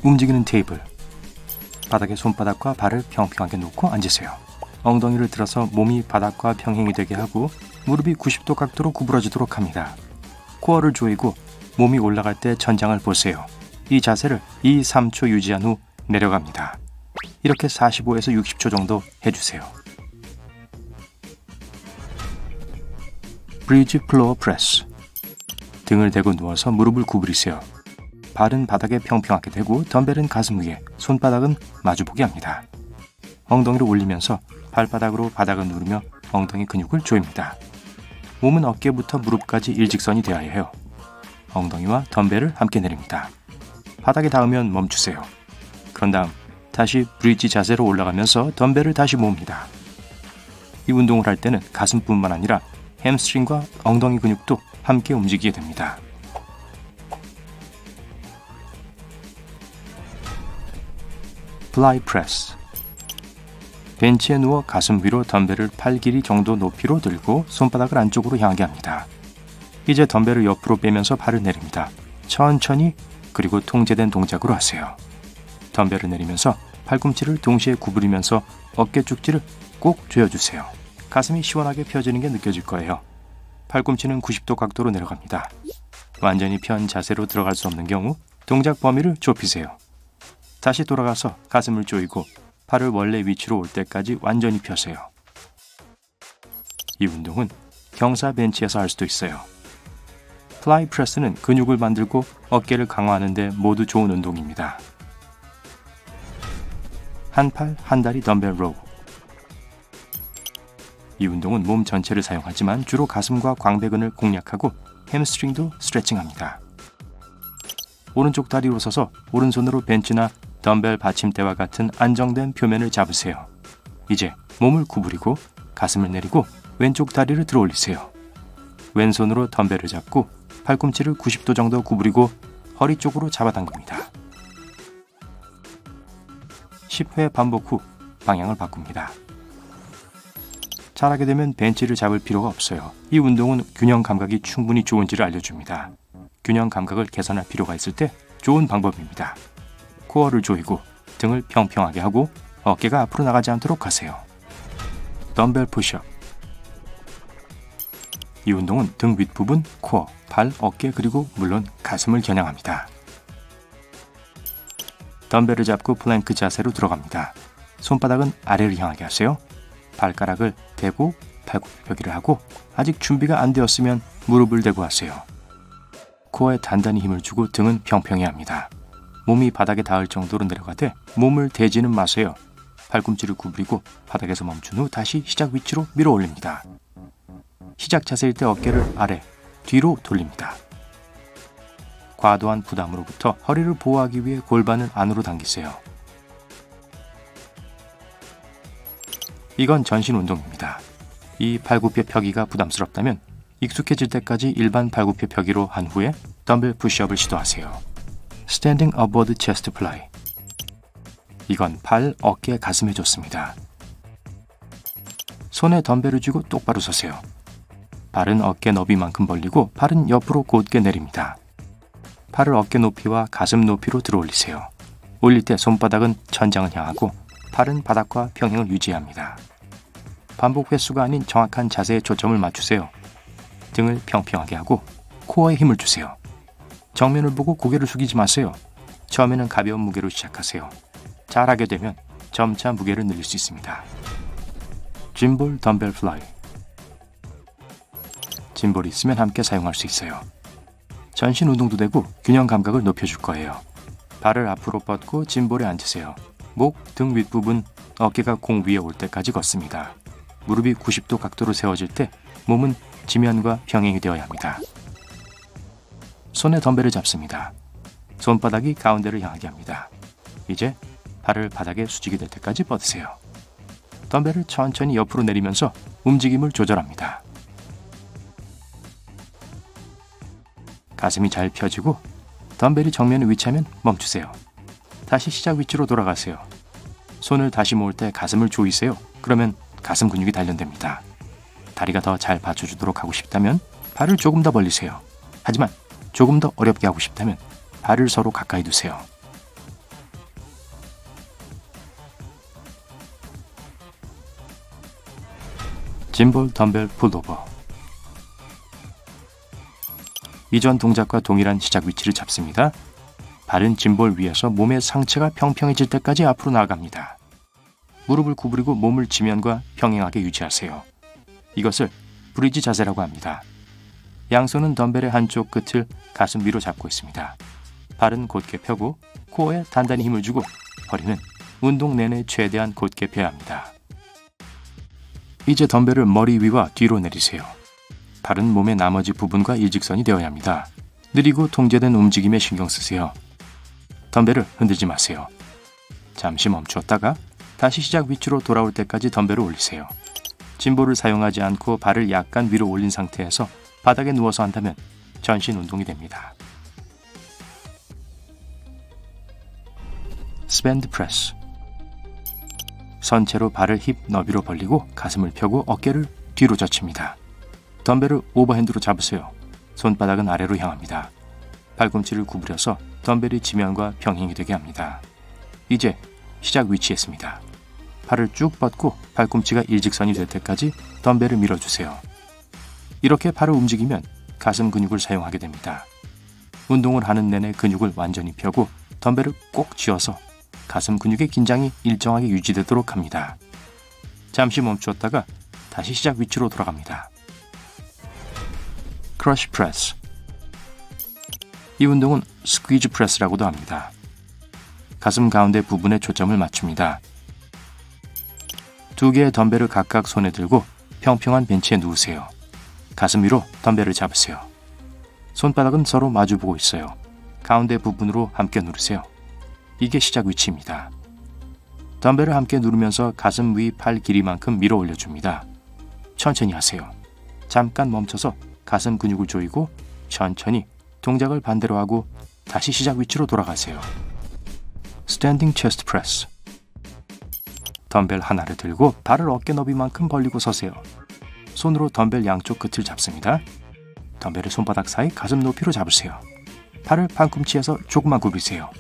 움직이는 테이블. 바닥에 손바닥과 발을 평평하게 놓고 앉으세요. 엉덩이를 들어서 몸이 바닥과 평행이 되게 하고 무릎이 90도 각도로 구부러지도록 합니다. 코어를 조이고 몸이 올라갈 때 천장을 보세요. 이 자세를 2-3초 유지한 후 내려갑니다. 이렇게 45에서 60초 정도 해주세요. 브리지 플로어 프레스. 등을 대고 누워서 무릎을 구부리세요. 발은 바닥에 평평하게 대고 덤벨은 가슴 위에, 손바닥은 마주보게 합니다. 엉덩이를 올리면서 발바닥으로 바닥을 누르며 엉덩이 근육을 조입니다. 몸은 어깨부터 무릎까지 일직선이 되어야 해요. 엉덩이와 덤벨을 함께 내립니다. 바닥에 닿으면 멈추세요. 그런 다음 다시 브릿지 자세로 올라가면서 덤벨을 다시 모읍니다. 이 운동을 할 때는 가슴뿐만 아니라 햄스트링과 엉덩이 근육도 함께 움직이게 됩니다. 플라이 프레스. 벤치에 누워 가슴 위로 덤벨을 팔 길이 정도 높이로 들고 손바닥을 안쪽으로 향하게 합니다. 이제 덤벨을 옆으로 빼면서 발을 내립니다. 천천히 그리고 통제된 동작으로 하세요. 덤벨을 내리면서 팔꿈치를 동시에 구부리면서 어깨 축지를 꼭 조여주세요. 가슴이 시원하게 펴지는 게 느껴질 거예요. 팔꿈치는 90도 각도로 내려갑니다. 완전히 편 자세로 들어갈 수 없는 경우 동작 범위를 좁히세요. 다시 돌아가서 가슴을 조이고 팔을 원래 위치로 올 때까지 완전히 펴세요. 이 운동은 경사 벤치에서 할 수도 있어요. 플라이 프레스는 근육을 만들고 어깨를 강화하는 데 모두 좋은 운동입니다. 한 팔, 한 다리 덤벨 로우. 이 운동은 몸 전체를 사용하지만 주로 가슴과 광배근을 공략하고 햄스트링도 스트레칭합니다. 오른쪽 다리로 서서 오른손으로 벤치나 덤벨 받침대와 같은 안정된 표면을 잡으세요. 이제 몸을 구부리고 가슴을 내리고 왼쪽 다리를 들어 올리세요. 왼손으로 덤벨을 잡고 팔꿈치를 90도 정도 구부리고 허리 쪽으로 잡아당깁니다. 10회 반복 후 방향을 바꿉니다. 잘하게 되면 벤치를 잡을 필요가 없어요. 이 운동은 균형 감각이 충분히 좋은지를 알려줍니다. 균형 감각을 개선할 필요가 있을 때 좋은 방법입니다. 코어를 조이고 등을 평평하게 하고 어깨가 앞으로 나가지 않도록 하세요. 덤벨 푸시업. 이 운동은 등 윗부분, 코어, 발, 어깨 그리고 물론 가슴을 겨냥합니다. 덤벨을 잡고 플랭크 자세로 들어갑니다. 손바닥은 아래를 향하게 하세요. 발가락을 대고 팔굽혀펴기를 하고 아직 준비가 안 되었으면 무릎을 대고 하세요. 코어에 단단히 힘을 주고 등은 평평해야 합니다. 몸이 바닥에 닿을 정도로 내려가되 몸을 대지는 마세요. 팔꿈치를 구부리고 바닥에서 멈춘 후 다시 시작 위치로 밀어 올립니다. 시작 자세일 때 어깨를 아래, 뒤로 돌립니다. 과도한 부담으로부터 허리를 보호하기 위해 골반을 안으로 당기세요. 이건 전신 운동입니다. 이 팔굽혀 펴기가 부담스럽다면 익숙해질 때까지 일반 팔굽혀 펴기로 한 후에 덤벨 푸시업을 시도하세요. Standing Above Chest Fly. 이건 발, 어깨, 가슴에 좋습니다. 손에 덤벨을 쥐고 똑바로 서세요. 발은 어깨 너비만큼 벌리고 팔은 옆으로 곧게 내립니다. 팔을 어깨 높이와 가슴 높이로 들어 올리세요. 올릴 때 손바닥은 천장을 향하고 팔은 바닥과 평행을 유지합니다. 반복 횟수가 아닌 정확한 자세에 초점을 맞추세요. 등을 평평하게 하고 코어에 힘을 주세요. 정면을 보고 고개를 숙이지 마세요. 처음에는 가벼운 무게로 시작하세요. 잘하게 되면 점차 무게를 늘릴 수 있습니다. 짐볼 덤벨 플라이. 짐볼이 있으면 함께 사용할 수 있어요. 전신 운동도 되고 균형 감각을 높여줄 거예요. 발을 앞으로 뻗고 짐볼에 앉으세요. 목, 등 윗부분, 어깨가 공 위에 올 때까지 걷습니다. 무릎이 90도 각도로 세워질 때 몸은 지면과 평행이 되어야 합니다. 손에 덤벨을 잡습니다. 손바닥이 가운데를 향하게 합니다. 이제 발을 바닥에 수직이 될 때까지 뻗으세요. 덤벨을 천천히 옆으로 내리면서 움직임을 조절합니다. 가슴이 잘 펴지고 덤벨이 정면에 위치하면 멈추세요. 다시 시작 위치로 돌아가세요. 손을 다시 모을 때 가슴을 조이세요. 그러면 가슴 근육이 단련됩니다. 다리가 더 잘 받쳐주도록 하고 싶다면 발을 조금 더 벌리세요. 하지만 조금 더 어렵게 하고 싶다면 발을 서로 가까이 두세요. 짐볼 덤벨 풀오버. 이전 동작과 동일한 시작 위치를 잡습니다. 발은 짐볼 위에서 몸의 상체가 평평해질 때까지 앞으로 나아갑니다. 무릎을 구부리고 몸을 지면과 평행하게 유지하세요. 이것을 브리지 자세라고 합니다. 양손은 덤벨의 한쪽 끝을 가슴 위로 잡고 있습니다. 발은 곧게 펴고 코어에 단단히 힘을 주고 허리는 운동 내내 최대한 곧게 펴야 합니다. 이제 덤벨을 머리 위와 뒤로 내리세요. 발은 몸의 나머지 부분과 일직선이 되어야 합니다. 느리고 통제된 움직임에 신경 쓰세요. 덤벨을 흔들지 마세요. 잠시 멈추었다가 다시 시작 위치로 돌아올 때까지 덤벨을 올리세요. 짐볼을 사용하지 않고 발을 약간 위로 올린 상태에서 바닥에 누워서 한다면 전신 운동이 됩니다. 스밴드 프레스. 선체로 발을 힙 너비로 벌리고 가슴을 펴고 어깨를 뒤로 젖힙니다. 덤벨을 오버핸드로 잡으세요. 손바닥은 아래로 향합니다. 팔꿈치를 구부려서 덤벨이 지면과 평행이 되게 합니다. 이제 시작 위치했습니다. 팔을 쭉 뻗고 팔꿈치가 일직선이 될 때까지 덤벨을 밀어주세요. 이렇게 팔을 움직이면 가슴 근육을 사용하게 됩니다. 운동을 하는 내내 근육을 완전히 펴고 덤벨을 꼭 쥐어서 가슴 근육의 긴장이 일정하게 유지되도록 합니다. 잠시 멈추었다가 다시 시작 위치로 돌아갑니다. 크러쉬 프레스. 이 운동은 스퀴즈 프레스라고도 합니다. 가슴 가운데 부분에 초점을 맞춥니다. 두 개의 덤벨을 각각 손에 들고 평평한 벤치에 누우세요. 가슴 위로 덤벨을 잡으세요. 손바닥은 서로 마주보고 있어요. 가운데 부분으로 함께 누르세요. 이게 시작 위치입니다. 덤벨을 함께 누르면서 가슴 위 팔 길이만큼 밀어 올려줍니다. 천천히 하세요. 잠깐 멈춰서 가슴 근육을 조이고 천천히 동작을 반대로 하고 다시 시작 위치로 돌아가세요. 스탠딩 체스트 프레스. 덤벨 하나를 들고 발을 어깨 너비만큼 벌리고 서세요. 손으로 덤벨 양쪽 끝을 잡습니다. 덤벨을 손바닥 사이 가슴 높이로 잡으세요. 팔을 팔꿈치에서 조금만 굽히세요.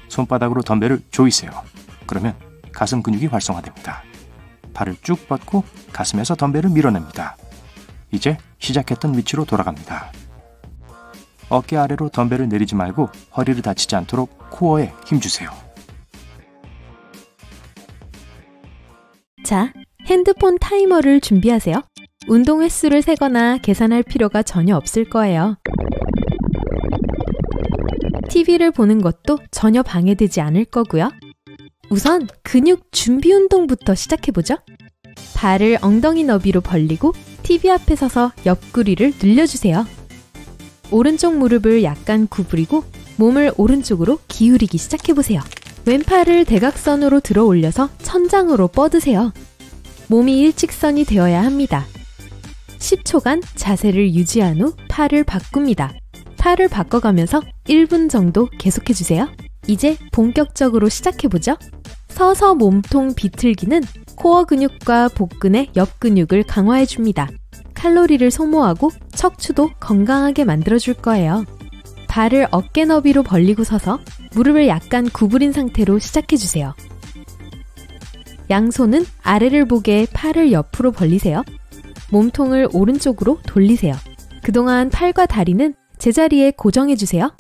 손바닥으로 덤벨을 조이세요. 그러면 가슴 근육이 활성화됩니다. 팔을 쭉 뻗고 가슴에서 덤벨을 밀어냅니다. 이제 시작했던 위치로 돌아갑니다. 어깨 아래로 덤벨을 내리지 말고 허리를 다치지 않도록 코어에 힘주세요. 자, 핸드폰 타이머를 준비하세요. 운동 횟수를 세거나 계산할 필요가 전혀 없을 거예요. TV를 보는 것도 전혀 방해되지 않을 거고요. 우선 근육 준비 운동부터 시작해보죠. 발을 엉덩이 너비로 벌리고 TV 앞에 서서 옆구리를 늘려주세요. 오른쪽 무릎을 약간 구부리고 몸을 오른쪽으로 기울이기 시작해보세요. 왼팔을 대각선으로 들어 올려서 천장으로 뻗으세요. 몸이 일직선이 되어야 합니다. 10초간 자세를 유지한 후 팔을 바꿉니다. 팔을 바꿔가면서 1분 정도 계속해주세요. 이제 본격적으로 시작해보죠. 서서 몸통 비틀기는 코어 근육과 복근의 옆 근육을 강화해줍니다. 칼로리를 소모하고 척추도 건강하게 만들어줄 거예요. 발을 어깨 너비로 벌리고 서서 무릎을 약간 구부린 상태로 시작해주세요. 양손은 아래를 보게 팔을 옆으로 벌리세요. 몸통을 오른쪽으로 돌리세요. 그동안 팔과 다리는 제자리에 고정해주세요.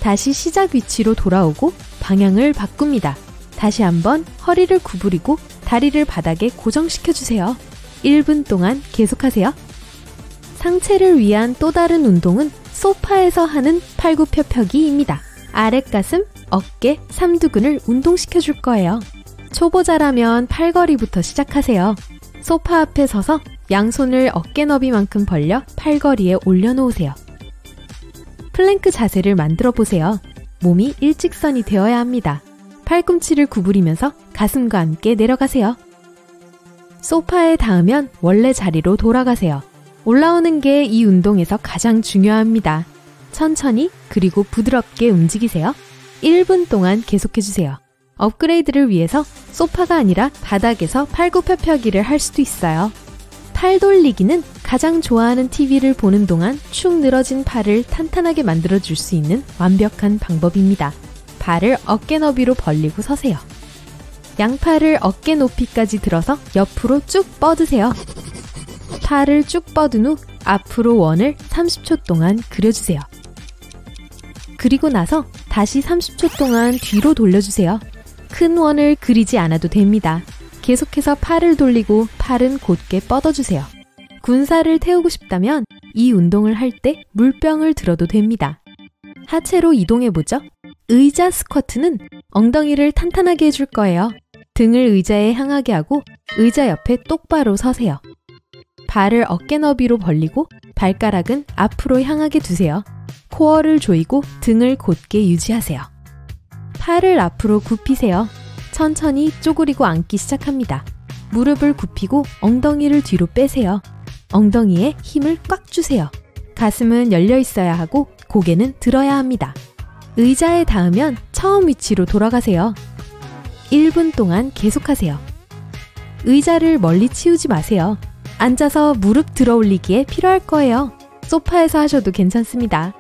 다시 시작 위치로 돌아오고 방향을 바꿉니다. 다시 한번 허리를 구부리고 다리를 바닥에 고정시켜주세요. 1분 동안 계속하세요. 상체를 위한 또 다른 운동은 소파에서 하는 팔굽혀펴기입니다. 아랫가슴, 어깨, 삼두근을 운동시켜줄 거예요. 초보자라면 팔걸이부터 시작하세요. 소파 앞에 서서 양손을 어깨 너비만큼 벌려 팔걸이에 올려놓으세요. 플랭크 자세를 만들어 보세요. 몸이 일직선이 되어야 합니다. 팔꿈치를 구부리면서 가슴과 함께 내려가세요. 소파에 닿으면 원래 자리로 돌아가세요. 올라오는 게 이 운동에서 가장 중요합니다. 천천히 그리고 부드럽게 움직이세요. 1분 동안 계속해주세요. 업그레이드를 위해서 소파가 아니라 바닥에서 팔굽혀펴기를 할 수도 있어요. 팔 돌리기는 가장 좋아하는 TV를 보는 동안 축 늘어진 팔을 탄탄하게 만들어줄 수 있는 완벽한 방법입니다. 발을 어깨 너비로 벌리고 서세요. 양팔을 어깨 높이까지 들어서 옆으로 쭉 뻗으세요. 팔을 쭉 뻗은 후 앞으로 원을 30초 동안 그려주세요. 그리고 나서 다시 30초 동안 뒤로 돌려주세요. 큰 원을 그리지 않아도 됩니다. 계속해서 팔을 돌리고 팔은 곧게 뻗어주세요. 군살을 태우고 싶다면 이 운동을 할 때 물병을 들어도 됩니다. 하체로 이동해보죠. 의자 스쿼트는 엉덩이를 탄탄하게 해줄 거예요. 등을 의자에 향하게 하고 의자 옆에 똑바로 서세요. 발을 어깨 너비로 벌리고 발가락은 앞으로 향하게 두세요. 코어를 조이고 등을 곧게 유지하세요. 팔을 앞으로 굽히세요. 천천히 쪼그리고 앉기 시작합니다. 무릎을 굽히고 엉덩이를 뒤로 빼세요. 엉덩이에 힘을 꽉 주세요. 가슴은 열려 있어야 하고 고개는 들어야 합니다. 의자에 닿으면 처음 위치로 돌아가세요. 1분 동안 계속하세요. 의자를 멀리 치우지 마세요. 앉아서 무릎 들어 올리기에 필요할 거예요. 소파에서 하셔도 괜찮습니다.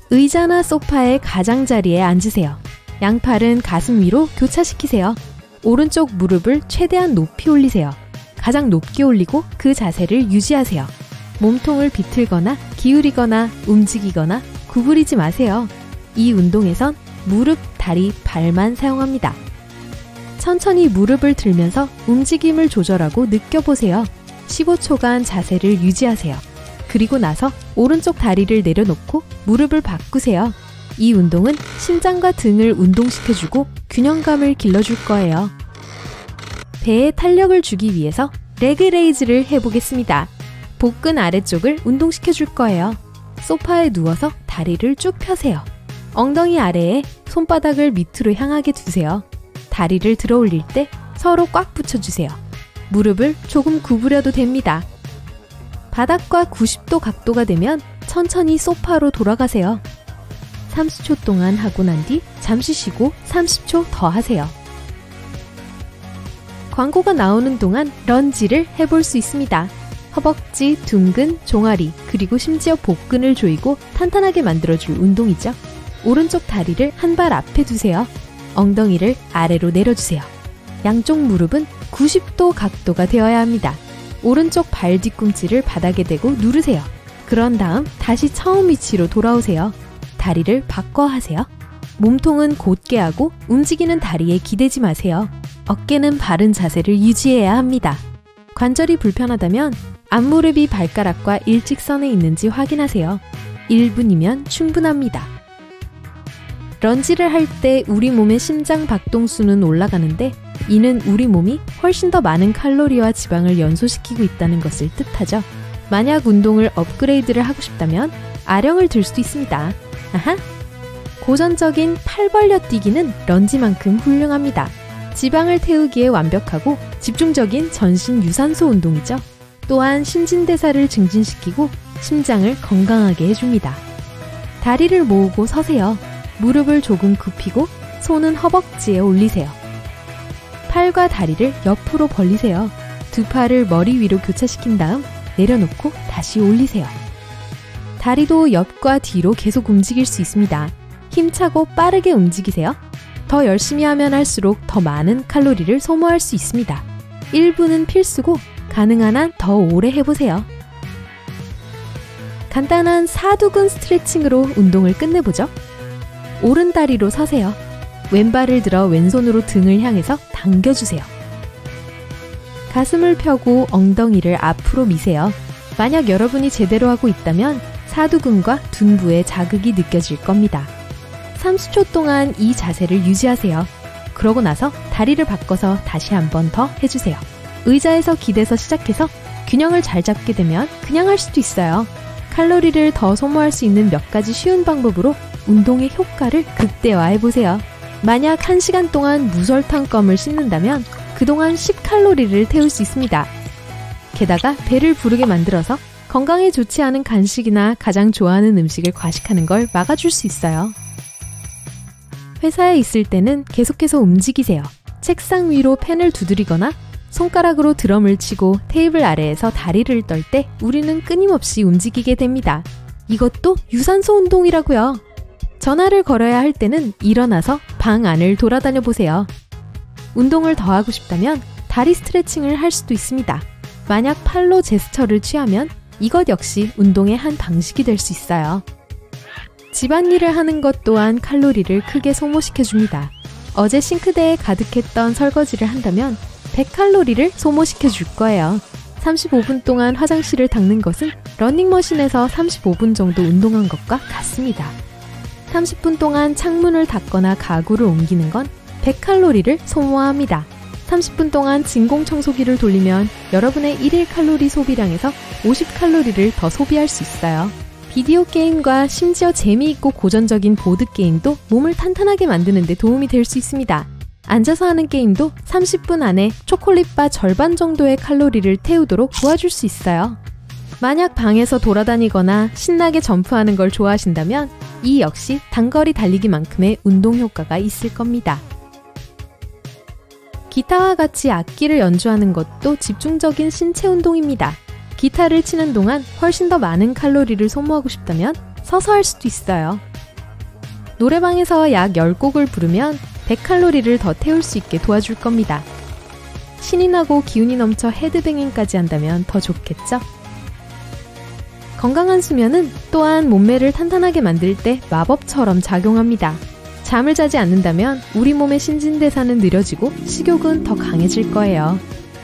의자나 소파의 가장자리에 앉으세요. 양팔은 가슴 위로 교차시키세요. 오른쪽 무릎을 최대한 높이 올리세요. 가장 높게 올리고 그 자세를 유지하세요. 몸통을 비틀거나 기울이거나 움직이거나 구부리지 마세요. 이 운동에선 무릎, 다리, 발만 사용합니다. 천천히 무릎을 들면서 움직임을 조절하고 느껴보세요. 15초간 자세를 유지하세요. 그리고 나서 오른쪽 다리를 내려놓고 무릎을 바꾸세요. 이 운동은 심장과 등을 운동시켜주고 균형감을 길러줄 거예요. 배에 탄력을 주기 위해서 레그 레이즈를 해보겠습니다. 복근 아래쪽을 운동시켜줄 거예요. 소파에 누워서 다리를 쭉 펴세요. 엉덩이 아래에 손바닥을 밑으로 향하게 두세요. 다리를 들어 올릴 때 서로 꽉 붙여주세요. 무릎을 조금 구부려도 됩니다. 바닥과 90도 각도가 되면 천천히 소파로 돌아가세요. 30초 동안 하고 난 뒤 잠시 쉬고 30초 더 하세요. 광고가 나오는 동안 런지를 해볼 수 있습니다. 허벅지, 둔근, 종아리, 그리고 심지어 복근을 조이고 탄탄하게 만들어줄 운동이죠. 오른쪽 다리를 한 발 앞에 두세요. 엉덩이를 아래로 내려주세요. 양쪽 무릎은 90도 각도가 되어야 합니다. 오른쪽 발 뒤꿈치를 바닥에 대고 누르세요. 그런 다음 다시 처음 위치로 돌아오세요. 다리를 바꿔 하세요. 몸통은 곧게 하고 움직이는 다리에 기대지 마세요. 어깨는 바른 자세를 유지해야 합니다. 관절이 불편하다면 앞무릎이 발가락과 일직선에 있는지 확인하세요. 1분이면 충분합니다. 런지를 할 때 우리 몸의 심장 박동수는 올라가는데 이는 우리 몸이 훨씬 더 많은 칼로리와 지방을 연소시키고 있다는 것을 뜻하죠. 만약 운동을 업그레이드를 하고 싶다면 아령을 들 수도 있습니다. 아하! 고전적인 팔 벌려 뛰기는 런지만큼 훌륭합니다. 지방을 태우기에 완벽하고 집중적인 전신 유산소 운동이죠. 또한 신진대사를 증진시키고 심장을 건강하게 해줍니다. 다리를 모으고 서세요. 무릎을 조금 굽히고 손은 허벅지에 올리세요. 팔과 다리를 옆으로 벌리세요. 두 팔을 머리 위로 교차시킨 다음 내려놓고 다시 올리세요. 다리도 옆과 뒤로 계속 움직일 수 있습니다. 힘차고 빠르게 움직이세요. 더 열심히 하면 할수록 더 많은 칼로리를 소모할 수 있습니다. 1분은 필수고 가능한 한 더 오래 해보세요. 간단한 사두근 스트레칭으로 운동을 끝내보죠. 오른다리로 서세요. 왼발을 들어 왼손으로 등을 향해서 당겨주세요. 가슴을 펴고 엉덩이를 앞으로 미세요. 만약 여러분이 제대로 하고 있다면 사두근과 둔부에 자극이 느껴질 겁니다. 30초 동안 이 자세를 유지하세요. 그러고 나서 다리를 바꿔서 다시 한 번 더 해주세요. 의자에서 기대서 시작해서 균형을 잘 잡게 되면 그냥 할 수도 있어요. 칼로리를 더 소모할 수 있는 몇 가지 쉬운 방법으로 운동의 효과를 극대화해보세요. 만약 1시간 동안 무설탕 껌을 씹는다면 그동안 10칼로리를 태울 수 있습니다. 게다가 배를 부르게 만들어서 건강에 좋지 않은 간식이나 가장 좋아하는 음식을 과식하는 걸 막아줄 수 있어요. 회사에 있을 때는 계속해서 움직이세요. 책상 위로 펜을 두드리거나 손가락으로 드럼을 치고 테이블 아래에서 다리를 떨 때 우리는 끊임없이 움직이게 됩니다. 이것도 유산소 운동이라고요. 전화를 걸어야 할 때는 일어나서 방 안을 돌아다녀 보세요. 운동을 더 하고 싶다면 다리 스트레칭을 할 수도 있습니다. 만약 팔로 제스처를 취하면 이것 역시 운동의 한 방식이 될 수 있어요. 집안일을 하는 것 또한 칼로리를 크게 소모시켜줍니다. 어제 싱크대에 가득했던 설거지를 한다면 100칼로리를 소모시켜 줄 거예요. 35분 동안 화장실을 닦는 것은 러닝머신에서 35분 정도 운동한 것과 같습니다. 30분 동안 창문을 닫거나 가구를 옮기는 건 100칼로리를 소모합니다. 30분 동안 진공청소기를 돌리면 여러분의 1일 칼로리 소비량에서 50칼로리를 더 소비할 수 있어요. 비디오 게임과 심지어 재미있고 고전적인 보드게임도 몸을 탄탄하게 만드는 데 도움이 될 수 있습니다. 앉아서 하는 게임도 30분 안에 초콜릿바 절반 정도의 칼로리를 태우도록 도와줄 수 있어요. 만약 방에서 돌아다니거나 신나게 점프하는 걸 좋아하신다면 이 역시 단거리 달리기만큼의 운동 효과가 있을 겁니다. 기타와 같이 악기를 연주하는 것도 집중적인 신체 운동입니다. 기타를 치는 동안 훨씬 더 많은 칼로리를 소모하고 싶다면 서서 할 수도 있어요. 노래방에서 약 10곡을 부르면 100칼로리를 더 태울 수 있게 도와줄 겁니다. 신이 나고 기운이 넘쳐 헤드뱅잉까지 한다면 더 좋겠죠? 건강한 수면은 또한 몸매를 탄탄하게 만들 때 마법처럼 작용합니다. 잠을 자지 않는다면 우리 몸의 신진대사는 느려지고 식욕은 더 강해질 거예요.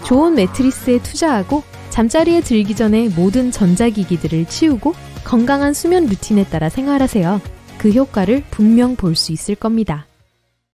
좋은 매트리스에 투자하고 잠자리에 들기 전에 모든 전자기기들을 치우고 건강한 수면 루틴에 따라 생활하세요. 그 효과를 분명 볼 수 있을 겁니다.